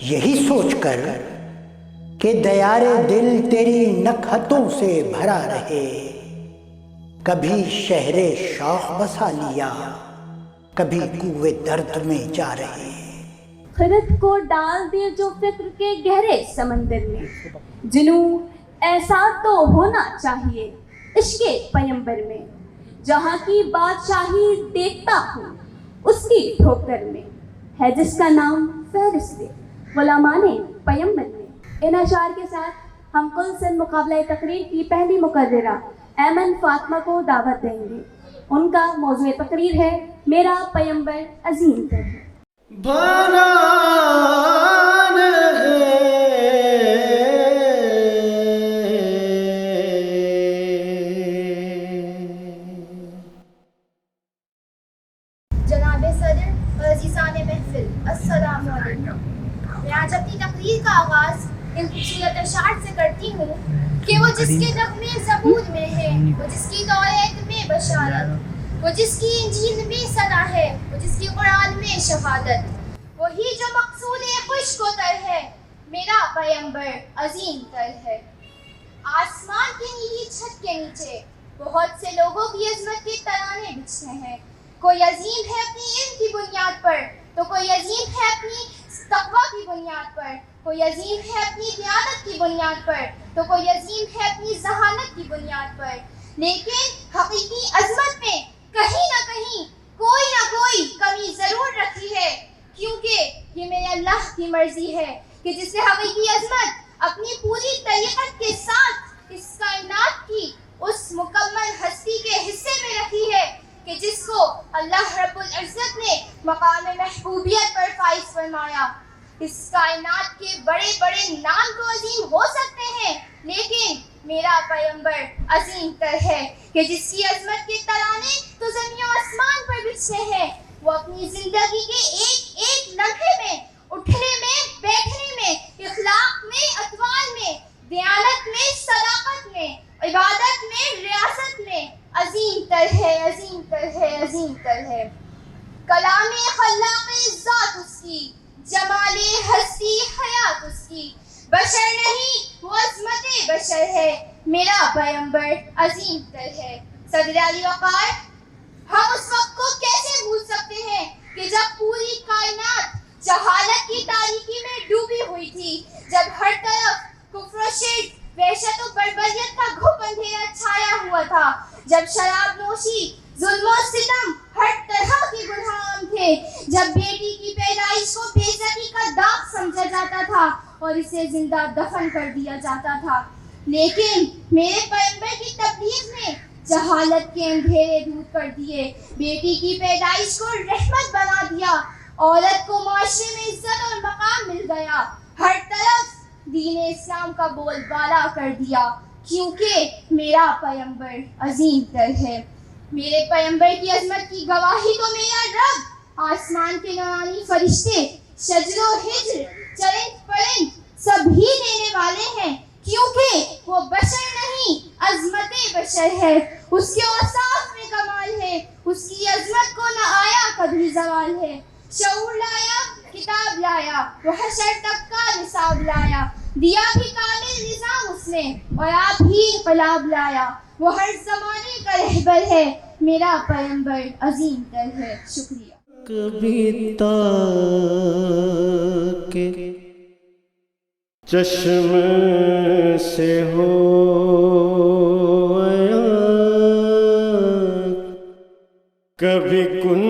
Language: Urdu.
یہی سوچ کر کہ دیار دل تیری نکہتوں سے بھرا رہے، کبھی شہر شوق بسا لیا، کبھی کوئے درد میں جا رہے۔ خرد کو ڈال دے جو فکر کے گہرے سمندر میں، جنوں ایسا تو ہونا چاہیے عشق پیمبر میں، جہاں کی بادشاہی دیکھتا ہوں اس کی ٹھوکر میں، ہے جس کا نام فہرست غلامان پیمبر میں۔ ان اشعار کے ساتھ ہم کل سن مقابلہ تقریر کی پہلی مقررہ ایمن فاطمہ کو دعوت دیں گے۔ ان کا موضوع تقریر ہے میرا پیمبر عظیم تر ہے۔ جناب صدر اور عزیزان محفل، السلام علیکم۔ میں آج اپنی تقریر کا آغاز ان خوبصورت اشعار سے کرتی ہوں کہ وہ جس کے نغمے زبور میں ہے، وہ جس کی توریت میں بشارت، وہ جس کی انجیل میں ثنا ہے، وہ جس کی قرآن میں شہادت، وہی جو مقصود خشک و تر ہے، میرا پیمبر عظیم تر ہے۔ آسمان کی نیلی چھت کے نیچے بہت سے لوگوں کی عظمت کے ترانے بچھتے ہیں۔ کوئی عظیم ہے اپنی علم کی بنیاد پر، تو کوئی عظیم ہے اپنی تقویٰ کی بنیاد پر، کوئی عظیم ہے اپنی دیانت کی بنیاد پر، تو کوئی عظیم ہے اپنی ذہانت کی بنیاد پر۔ لیکن حقیقی عظمت میں کہیں نہ کہیں کوئی نہ کوئی کمی ضرور رکھی ہے، کیونکہ یہ میرے اللہ کی مرضی ہے کہ جس نے حقیقی عظمت اپنی پوری طریقت کے ساتھ اس کائنات کی اس مکمل ہستی کے حصے میں رکھی ہے کہ جس کو اللہ رب العزت نے مقام محبوبیت پر فائز فرمایا۔ اس کائنات کے بڑے بڑے نام تو عظیم ہو سکتے ہیں، لیکن میرا پیمبر عظیم تر ہے کہ جس کی عظمت کے ترانے تو زمین و آسمان پر بچھتے ہیں۔ وہ اپنی زندگی کے ایک ایک لمحے میں، اٹھنے میں، بیٹھنے میں، اخلاق میں، اطوار میں، دیانت میں، صداقت میں، عبادت میں، ریاست میں عظیم تر ہے، عظیم تر ہے، عظیم تر ہے۔ کلام خلاق ذات اس کی، جمال ہستی حیات اس کی، بشر نہیں وہ عظمت بشر ہے، میرا پیمبر عظیم تر ہے۔ صدر علی وقار، ہم اس وقت کو کیسے بھول سکتے ہیں کہ جب پوری کائنات جہالت کی تاریکی میں ڈوبی ہوئی تھی، جب ہر طرف کفر و شرک، وحشت و بربریت کا گھپ اندھیرا چھایا ہوا تھا، جب شراب نوشی، ظلم و ستم، ہر طرح کے گناہ عام تھے، جب بیٹی کی پیدائش کو بے عزتی کا داغ سمجھا جاتا تھا اور اسے زندہ دفن کر دیا جاتا تھا، لیکن میرے پیمبر کی تبلیغ نے جہالت کے اندھیرے دور کر دیے، بیٹی کی پیدائش کو رحمت بنا دیا، عورت کو معاشرے میں عزت اور مقام مل گیا، ہر طرف دین اسلام کا بول بالا کر دیا، کیونکہ میرا پیمبر عظیم تر ہے۔ میرے پیمبر کی عظمت کی گواہی تو میرا رب، آسمان کے نورانی فرشتے، شجر و حجر، چرند پرند سبھی دینے والے ہیں، کیونکہ وہ بشر نہیں عظمت بشر ہے، اس کے اوصاف میں کمال ہے، اس کی عظمت کو نہ آیا کبھی زوال ہے۔ شعور لایا، کتاب لایا، وہ حشر تک کا نصاب لایا، دیا بھی کامل نظام اس نے، اور آپ ہی انقلاب لایا، وہ ہر زمانے کا رہبر ہے، میرا پیمبر عظیم تر ہے۔ شکریہ۔ کبھی کے چشم سے ہو آیا، کبھی کن